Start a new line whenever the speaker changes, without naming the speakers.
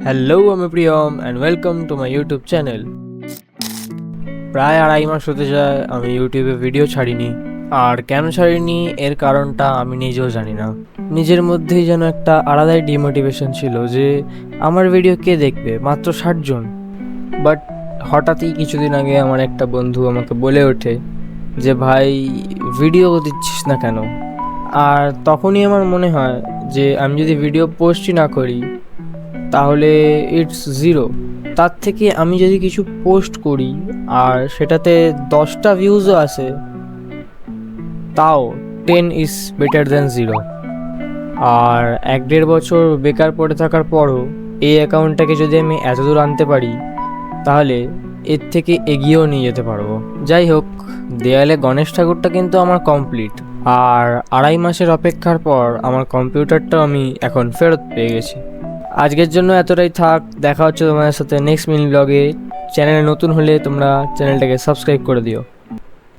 Hello, আমি Priyam and welcome to my YouTube channel. প্রায় 2.5 মাস হতে যায় আমি ইউটিউবে ভিডিও ছাড়িনি। আর কেন ছাড়িনি এর কারণটা আমি নিজেও জানি না। নিজের মধ্যেই যেন একটা আলাদাই ডিমোটিভেশন ছিল যে আমার ভিডিও কে দেখবে, মাত্র 60 জন। বাট হঠাৎই কিছুদিন আগে আমার একটা বন্ধু আমাকে বলে ওঠে যে ভাই, ভিডিও দিচ্ছিস না কেন? আর তখনই আমার মনে হয় যে আমি যদি ভিডিও পোস্টই না করি তাহলে ইটস জিরো। তার থেকে আমি যদি কিছু পোস্ট করি আর সেটাতে 10টা ভিউজও আসে, তাও 10 ইজ বেটার দ্যান জিরো। আর 1-1.5 বছর বেকার পড়ে থাকার পরও এই অ্যাকাউন্টটাকে যদি আমি এতদূর আনতে পারি তাহলে এর থেকে এগিয়েও নিয়ে যেতে পারবো। যাই হোক, দেয়ালে গণেশ ঠাকুরটা কিন্তু আমার কমপ্লিট। আর 2.5 মাসের অপেক্ষার পর আমার কম্পিউটারটাও আমি এখন ফেরত পেয়ে গেছি। আজকের জন্য এতটাই থাক। দেখা হচ্ছে তোমাদের সাথে নেক্সট মিনি ব্লগে। চ্যানেলে নতুন হলে তোমরা চ্যানেলটাকে সাবস্ক্রাইব করে দিও।